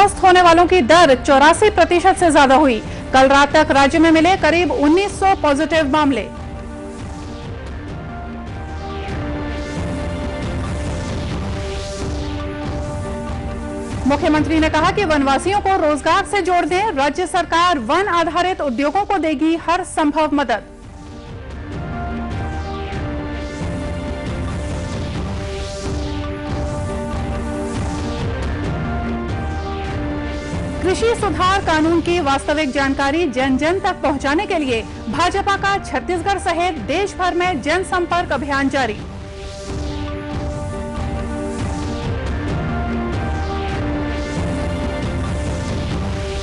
स्वस्थ होने वालों की दर 84% से ज्यादा हुई। कल रात तक राज्य में मिले करीब 1900 पॉजिटिव मामले। मुख्यमंत्री ने कहा कि वनवासियों को रोजगार से जोड़ने राज्य सरकार वन आधारित उद्योगों को देगी हर संभव मदद। कृषि सुधार कानून की वास्तविक जानकारी जन जन तक पहुंचाने के लिए भाजपा का छत्तीसगढ़ सहित देश भर में जनसंपर्क अभियान जारी।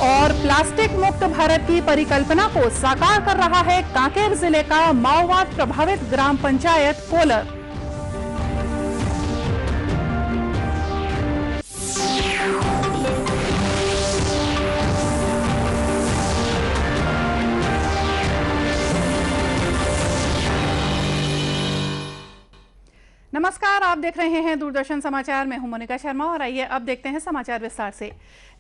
और प्लास्टिक मुक्त भारत की परिकल्पना को साकार कर रहा है कांकेर जिले का माओवाद प्रभावित ग्राम पंचायत कोलर। नमस्कार, आप देख रहे हैं दूरदर्शन समाचार। मैं हूं मोनिका शर्मा और आइए अब देखते हैं समाचार विस्तार से।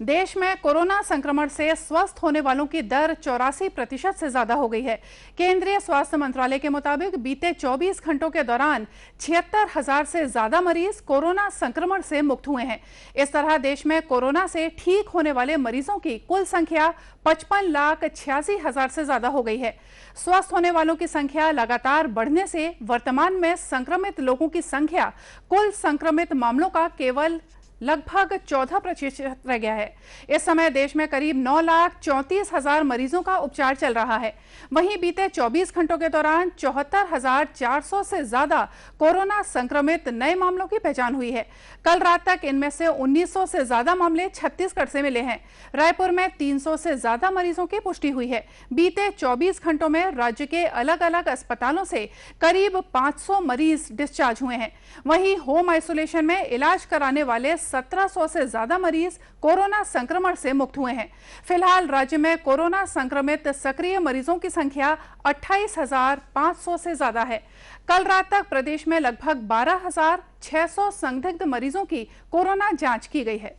देश में कोरोना संक्रमण से स्वस्थ होने वालों की दर 84% से ज्यादा हो गई है। केंद्रीय स्वास्थ्य मंत्रालय के मुताबिक बीते 24 घंटों के दौरान 76,000 से ज्यादा मरीज कोरोना संक्रमण से मुक्त हुए हैं। इस तरह देश में कोरोना से ठीक होने वाले मरीजों की कुल संख्या 55,86,000 से ज्यादा हो गई है। स्वस्थ होने वालों की संख्या लगातार बढ़ने से वर्तमान में संक्रमित लोगों की संख्या कुल संक्रमित मामलों का केवल लगभग 14% रह गया है। इस समय देश में करीब 9,34,000 मरीजों का उपचार चल रहा है। वहीं बीते 24 घंटों के दौरान 74,400 से ज्यादा कोरोना संक्रमित नए मामलों की पहचान हुई है। कल रात तक इनमें से 1900 से ज्यादा मामले छत्तीसगढ़ से मिले हैं। रायपुर में 300 से ज्यादा मरीजों की पुष्टि हुई है। बीते 24 घंटों में राज्य के अलग अलग अस्पतालों से करीब 500 मरीज डिस्चार्ज हुए हैं। वहीं होम आइसोलेशन में इलाज कराने वाले 1700 से ज्यादा मरीज कोरोना संक्रमण से मुक्त हुए हैं। फिलहाल राज्य में कोरोना संक्रमित सक्रिय मरीजों की संख्या 28,500 से ज्यादा है। कल रात तक प्रदेश में लगभग 12,600 संदिग्ध मरीजों की कोरोना जांच की गई है।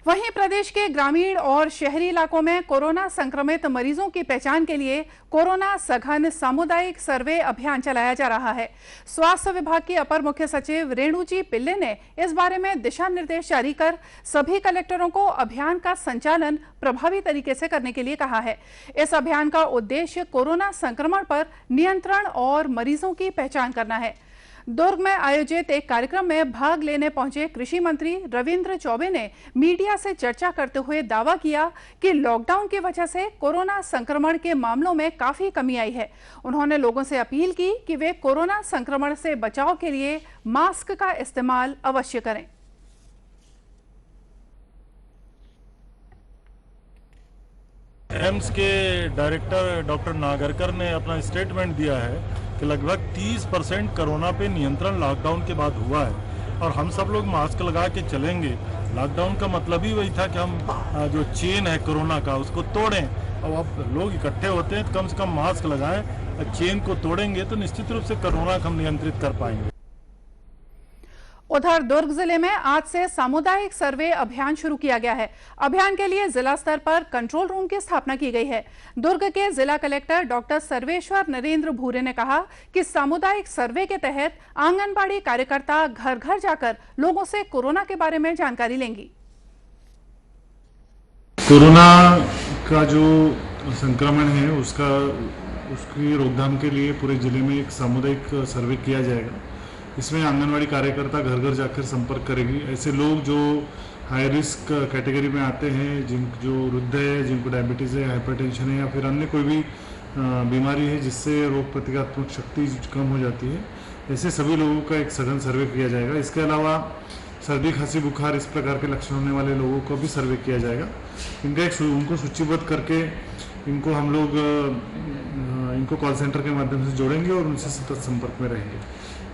वहीं प्रदेश के ग्रामीण और शहरी इलाकों में कोरोना संक्रमित मरीजों की पहचान के लिए कोरोना सघन सामुदायिक सर्वे अभियान चलाया जा रहा है। स्वास्थ्य विभाग की अपर मुख्य सचिव रेणु जी पिल्ले ने इस बारे में दिशा निर्देश जारी कर सभी कलेक्टरों को अभियान का संचालन प्रभावी तरीके से करने के लिए कहा है। इस अभियान का उद्देश्य कोरोना संक्रमण पर नियंत्रण और मरीजों की पहचान करना है। दुर्ग में आयोजित एक कार्यक्रम में भाग लेने पहुंचे कृषि मंत्री रविंद्र चौबे ने मीडिया से चर्चा करते हुए दावा किया कि लॉकडाउन की वजह से कोरोना संक्रमण के मामलों में काफी कमी आई है। उन्होंने लोगों से अपील की कि वे कोरोना संक्रमण से बचाव के लिए मास्क का इस्तेमाल अवश्य करें। एम्स के डायरेक्टर डॉक्टर नागरकर ने अपना स्टेटमेंट दिया है कि लगभग 30% कोरोना पे नियंत्रण लॉकडाउन के बाद हुआ है और हम सब लोग मास्क लगा के चलेंगे। लॉकडाउन का मतलब ही वही था कि हम जो चेन है कोरोना का उसको तोड़ें। अब लोग इकट्ठे होते हैं तो कम से कम मास्क लगाएं। चेन को तोड़ेंगे तो निश्चित रूप से कोरोना को हम नियंत्रित कर पाएंगे। उधर दुर्ग जिले में आज से सामुदायिक सर्वे अभियान शुरू किया गया है। अभियान के लिए जिला स्तर पर कंट्रोल रूम की स्थापना की गई है। दुर्ग के जिला कलेक्टर डॉक्टर सर्वेश्वर नरेंद्र भूरे ने कहा कि सामुदायिक सर्वे के तहत आंगनबाड़ी कार्यकर्ता घर घर जाकर लोगों से कोरोना के बारे में जानकारी लेंगी। कोरोना का जो संक्रमण है उसकी रोकथाम के लिए पूरे जिले में एक सामुदायिक सर्वे किया जाएगा। इसमें आंगनवाड़ी कार्यकर्ता घर घर जाकर संपर्क करेगी। ऐसे लोग जो हाई रिस्क कैटेगरी में आते हैं, जो वृद्ध है, जिनको डायबिटीज़ है, हाइपरटेंशन है या फिर अन्य कोई भी बीमारी है जिससे रोग प्रतिरोधक शक्ति कम हो जाती है, ऐसे सभी लोगों का एक सघन सर्वे किया जाएगा। इसके अलावा सर्दी, खांसी, बुखार इस प्रकार के लक्षण होने वाले लोगों को भी सर्वे किया जाएगा। उनको सूचीबद्ध करके इनको हम लोग इनको कॉल सेंटर के माध्यम से जोड़ेंगे और उनसे सतत संपर्क में रहेंगे।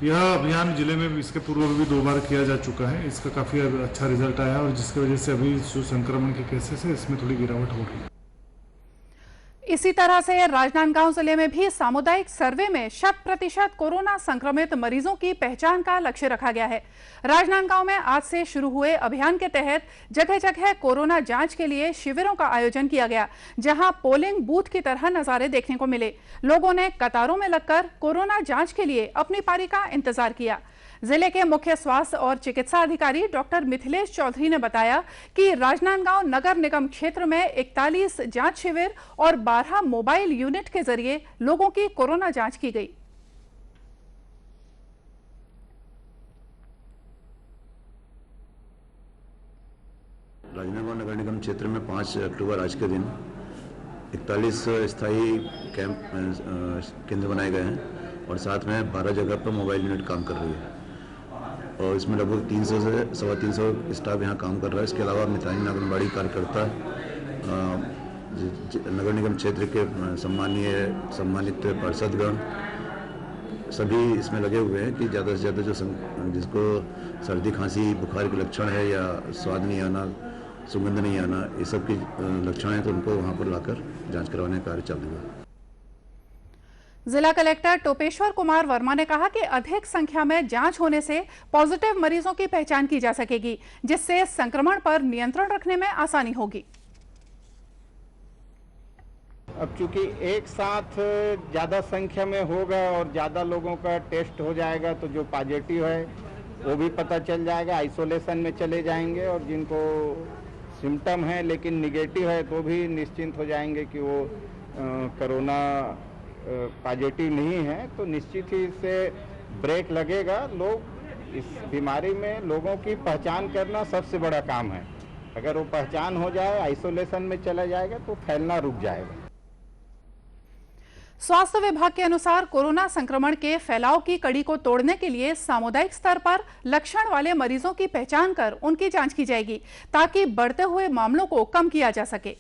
यह अभियान जिले में इसके पूर्व भी 2 बार किया जा चुका है। इसका काफ़ी अच्छा रिजल्ट आया और जिसकी वजह से अभी जो संक्रमण के केसेस है इसमें थोड़ी गिरावट हो रही है। इसी तरह से राजनांदगांव जिले में भी सामुदायिक सर्वे में 100% कोरोना संक्रमित मरीजों की पहचान का लक्ष्य रखा गया है। राजनांदगांव में आज से शुरू हुए अभियान के तहत जगह जगह कोरोना जांच के लिए शिविरों का आयोजन किया गया, जहां पोलिंग बूथ की तरह नजारे देखने को मिले। लोगों ने कतारों में लगकर कोरोना जांच के लिए अपनी पारी का इंतजार किया। जिले के मुख्य स्वास्थ्य और चिकित्सा अधिकारी डॉक्टर मिथिलेश चौधरी ने बताया कि राजनांदगांव नगर निगम क्षेत्र में 41 जांच शिविर और 12 मोबाइल यूनिट के जरिए लोगों की कोरोना जांच की गई। राजनांदगांव नगर निगम क्षेत्र में 5 अक्टूबर आज के दिन 41 स्थायी कैंप केंद्र बनाए गए हैं और साथ में 12 जगह पर मोबाइल यूनिट काम कर रही है और इसमें लगभग 300 से 350 स्टाफ यहाँ काम कर रहा है। इसके अलावा मितानी आंगनबाड़ी कार्यकर्ता नगर निगम क्षेत्र के सम्मानित पार्षदगण सभी इसमें लगे हुए हैं कि ज़्यादा से ज़्यादा जो जिसको सर्दी खांसी बुखार के लक्षण है या स्वाद नहीं आना, सुगंध नहीं आना, ये सब की लक्षण है तो उनको वहाँ पर लाकर जांच करवाने का कार्य चालू है। जिला कलेक्टर टोपेश्वर कुमार वर्मा ने कहा कि अधिक संख्या में जांच होने से पॉजिटिव मरीजों की पहचान की जा सकेगी, जिससे संक्रमण पर नियंत्रण रखने में आसानी होगी। अब चूंकि एक साथ ज़्यादा संख्या में होगा और ज़्यादा लोगों का टेस्ट हो जाएगा तो जो पॉजिटिव है वो भी पता चल जाएगा, आइसोलेशन में चले जाएंगे और जिनको सिम्टम है लेकिन निगेटिव है तो भी निश्चिंत हो जाएंगे कि वो कोरोना पॉजिटिव नहीं है। तो निश्चित ही इससे ब्रेक लगेगा। लोग इस बीमारी में लोगों की पहचान करना सबसे बड़ा काम है। अगर वो पहचान हो जाए, आइसोलेशन में चला जाएगा तो फैलना रुक जाएगा। स्वास्थ्य विभाग के अनुसार कोरोना संक्रमण के फैलाव की कड़ी को तोड़ने के लिए सामुदायिक स्तर पर लक्षण वाले मरीजों की पहचान कर उनकी जांच की जाएगी, ताकि बढ़ते हुए मामलों को कम किया जा सके।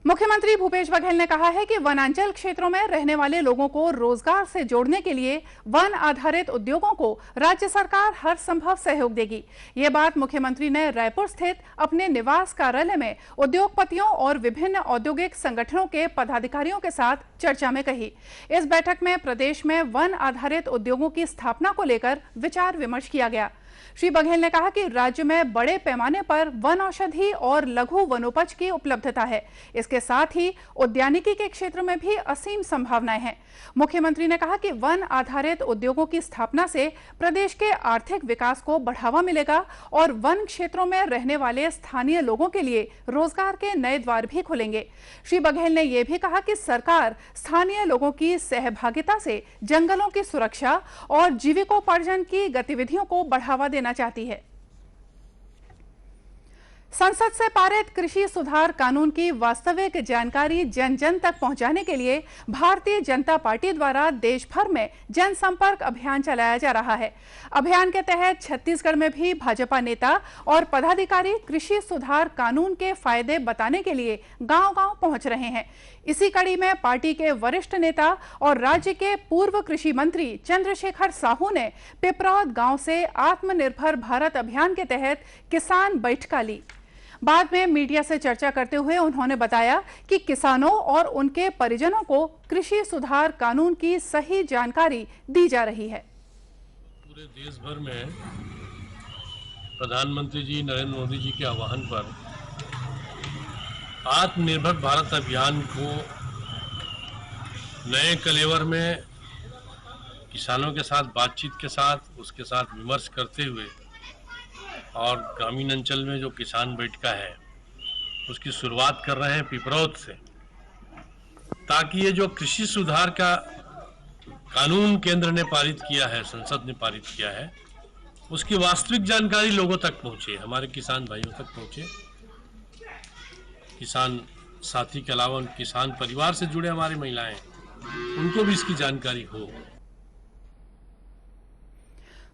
मुख्यमंत्री भूपेश बघेल ने कहा है कि वनांचल क्षेत्रों में रहने वाले लोगों को रोजगार से जोड़ने के लिए वन आधारित उद्योगों को राज्य सरकार हर संभव सहयोग देगी। ये बात मुख्यमंत्री ने रायपुर स्थित अपने निवास कार्यालय में उद्योगपतियों और विभिन्न औद्योगिक संगठनों के पदाधिकारियों के साथ चर्चा में कही। इस बैठक में प्रदेश में वन आधारित उद्योगों की स्थापना को लेकर विचार विमर्श किया गया। श्री बघेल ने कहा कि राज्य में बड़े पैमाने पर वन औषधि और लघु वनोपज की उपलब्धता है। इसके साथ ही उद्यानिकी के क्षेत्र में भी असीम संभावनाएं हैं। मुख्यमंत्री ने कहा कि वन आधारित उद्योगों की स्थापना से प्रदेश के आर्थिक विकास को बढ़ावा मिलेगा और वन क्षेत्रों में रहने वाले स्थानीय लोगों के लिए रोजगार के नए द्वार भी खुलेंगे। श्री बघेल ने यह भी कहा कि सरकार स्थानीय लोगों की सहभागिता से जंगलों की सुरक्षा और जीविकोपार्जन की गतिविधियों को बढ़ावा देना चाहती है। संसद से पारित कृषि सुधार कानून की वास्तविक जानकारी जन जन तक पहुंचाने के लिए भारतीय जनता पार्टी द्वारा देश भर में जनसंपर्क अभियान चलाया जा रहा है। अभियान के तहत छत्तीसगढ़ में भी भाजपा नेता और पदाधिकारी कृषि सुधार कानून के फायदे बताने के लिए गांव-गांव पहुंच रहे हैं। इसी कड़ी में पार्टी के वरिष्ठ नेता और राज्य के पूर्व कृषि मंत्री चंद्रशेखर साहू ने पिपरौद गांव से आत्मनिर्भर भारत अभियान के तहत किसान बैठक ली। बाद में मीडिया से चर्चा करते हुए उन्होंने बताया कि किसानों और उनके परिजनों को कृषि सुधार कानून की सही जानकारी दी जा रही है। पूरे देश भर में प्रधानमंत्री जी नरेंद्र मोदी जी के आह्वान पर आत्मनिर्भर भारत अभियान को नए कलेवर में किसानों के साथ बातचीत के साथ उसके साथ विमर्श करते हुए और ग्रामीण अंचल में जो किसान बैठका है उसकी शुरुआत कर रहे हैं पिपरौद से, ताकि ये जो कृषि सुधार का कानून केंद्र ने पारित किया है, संसद ने पारित किया है, उसकी वास्तविक जानकारी लोगों तक पहुंचे, हमारे किसान भाइयों तक पहुंचे। किसान साथी के अलावा किसान परिवार से जुड़े हमारी महिलाएं, उनको भी इसकी जानकारी हो।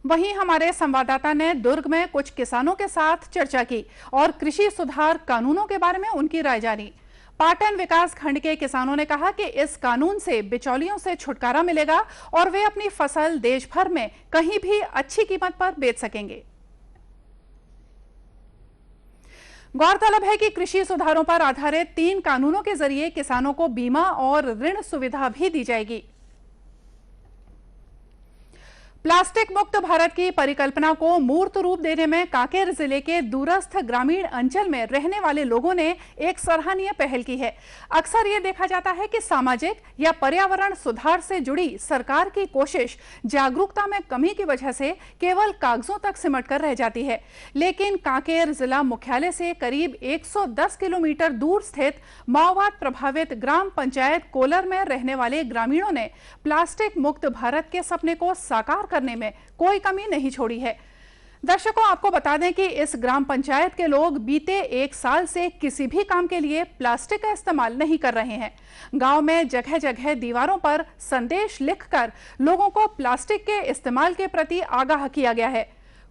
वहीं हमारे संवाददाता ने दुर्ग में कुछ किसानों के साथ चर्चा की और कृषि सुधार कानूनों के बारे में उनकी राय जानी। पाटन विकास खंड के किसानों ने कहा कि इस कानून से बिचौलियों से छुटकारा मिलेगा और वे अपनी फसल देश भर में कहीं भी अच्छी कीमत पर बेच सकेंगे। गौरतलब है कि कृषि सुधारों पर आधारित 3 कानूनों के जरिए किसानों को बीमा और ऋण सुविधा भी दी जाएगी। प्लास्टिक मुक्त भारत की परिकल्पना को मूर्त रूप देने में कांकेर जिले के दूरस्थ ग्रामीण अंचल में रहने वाले लोगों ने एक सराहनीय पहल की है। अक्सर ये देखा जाता है कि सामाजिक या पर्यावरण सुधार से जुड़ी सरकार की कोशिश जागरूकता में कमी की वजह से केवल कागजों तक सिमट कर रह जाती है, लेकिन कांकेर जिला मुख्यालय से करीब 110 किलोमीटर दूर स्थित माओवाद प्रभावित ग्राम पंचायत कोलर में रहने वाले ग्रामीणों ने प्लास्टिक मुक्त भारत के सपने को साकार करने में कोई कमी नहीं छोड़ी है। दर्शकों, आपको बता दें कि इस ग्राम पंचायत के लोग बीते 1 साल से किसी भी काम के लिए प्लास्टिक का इस्तेमाल नहीं कर रहे हैं। गांव में जगह जगह दीवारों पर संदेश लिखकर लोगों को प्लास्टिक के इस्तेमाल के प्रति आगाह किया गया है।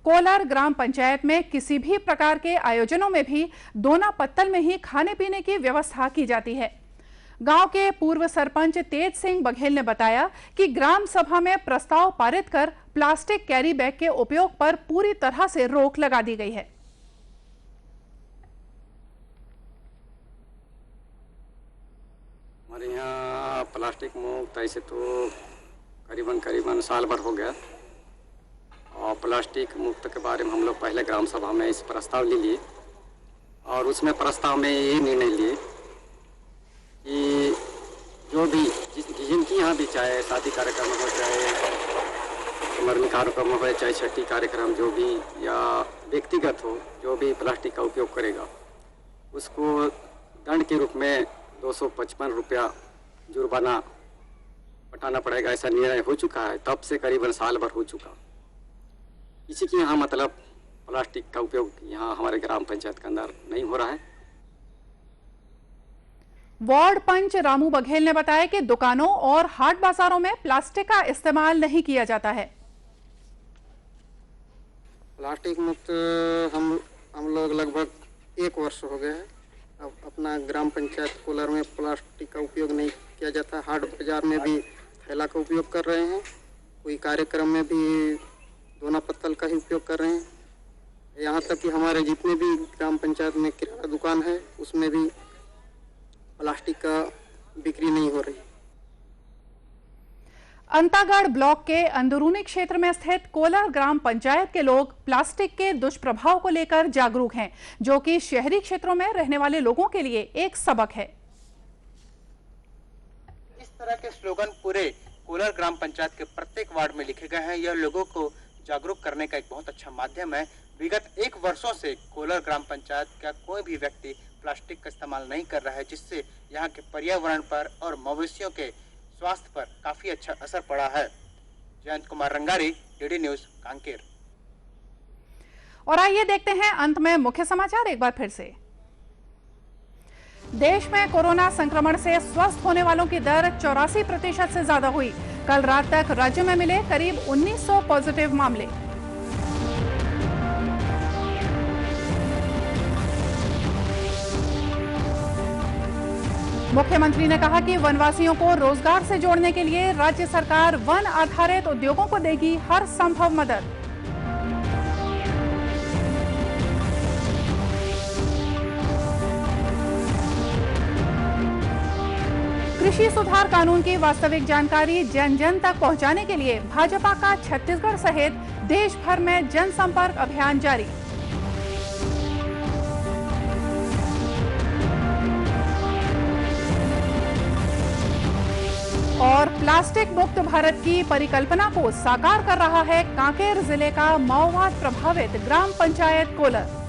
कोलर ग्राम पंचायत में किसी भी प्रकार के आयोजनों में भी दोना पत्तल में ही खाने पीने की व्यवस्था की जाती है। गांव के पूर्व सरपंच तेज सिंह बघेल ने बताया कि ग्राम सभा में प्रस्ताव पारित कर प्लास्टिक कैरी बैग के उपयोग पर पूरी तरह से रोक लगा दी गई है। हमारे यहाँ प्लास्टिक मुक्त ऐसे तो करीबन साल भर हो गया, और प्लास्टिक मुक्त के बारे में हम लोग पहले ग्राम सभा में इस प्रस्ताव ले लिए, और उसमें प्रस्ताव में ये निर्णय लिए कि जो भी जिनकी यहाँ भी चाहे शादी कार्यक्रम हो, चाहे मरनी कार्यक्रम हो, चाहे छठी कार्यक्रम जो भी या व्यक्तिगत हो, जो भी प्लास्टिक का उपयोग करेगा उसको दंड के रूप में 255 रुपया जुर्माना पटाना पड़ेगा। ऐसा निर्णय हो चुका है, तब से करीबन साल भर हो चुका। किसी के यहाँ मतलब प्लास्टिक का उपयोग यहाँ हमारे ग्राम पंचायत के अंदर नहीं हो रहा है। वार्ड पंच रामू बघेल ने बताया कि दुकानों और हाट बाजारों में प्लास्टिक का इस्तेमाल नहीं किया जाता है। प्लास्टिक मुक्त हम लोग लगभग 1 वर्ष हो गया है। अब अपना ग्राम पंचायत कोलर में प्लास्टिक का उपयोग नहीं किया जाता। हाट बाजार में भी थैला का उपयोग कर रहे हैं, कोई कार्यक्रम में भी दोना पत्तल का ही उपयोग कर रहे हैं। यहाँ तक कि हमारे जितने भी ग्राम पंचायत में किराना दुकान है उसमें भी प्लास्टिक का बिक्री नहीं हो रही। अंतागढ़ ब्लॉक के अंदरूनी क्षेत्र में स्थित कोलर ग्राम पंचायत के लोग प्लास्टिक के दुष्प्रभाव को लेकर जागरूक हैं, जो कि शहरी क्षेत्रों में रहने वाले लोगों के लिए एक सबक है। इस तरह के स्लोगन पूरे कोलर ग्राम पंचायत के प्रत्येक वार्ड में लिखे गए हैं। यह लोगों को जागरूक करने का एक बहुत अच्छा माध्यम है। विगत 1 वर्षों से कोलर ग्राम पंचायत का कोई भी व्यक्ति प्लास्टिक का इस्तेमाल नहीं कर रहा है, जिससे यहाँ के पर्यावरण पर और मवेशियों के स्वास्थ्य पर काफी अच्छा असर पड़ा है। Jayant Kumar Rangari, DD news, Kanker. और आइए देखते हैं अंत में मुख्य समाचार एक बार फिर से। देश में कोरोना संक्रमण से स्वस्थ होने वालों की दर 84% से ज्यादा हुई। कल रात तक राज्य में मिले करीब 1900 पॉजिटिव मामले। मुख्यमंत्री ने कहा कि वनवासियों को रोजगार से जोड़ने के लिए राज्य सरकार वन आधारित उद्योगों को देगी हर संभव मदद। कृषि सुधार कानून की वास्तविक जानकारी जन जन तक पहुंचाने के लिए भाजपा का छत्तीसगढ़ सहित देश भर में जनसंपर्क अभियान जारी। और प्लास्टिक मुक्त भारत की परिकल्पना को साकार कर रहा है कांकेर जिले का माओवाद प्रभावित ग्राम पंचायत कोलर।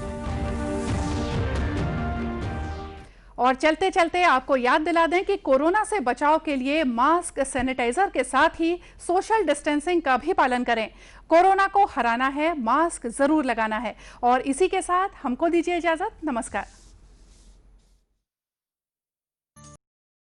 और चलते चलते आपको याद दिला दें कि कोरोना से बचाव के लिए मास्क, सैनिटाइजर के साथ ही सोशल डिस्टेंसिंग का भी पालन करें। कोरोना को हराना है, मास्क जरूर लगाना है। और इसी के साथ हमको दीजिए इजाजत। नमस्कार।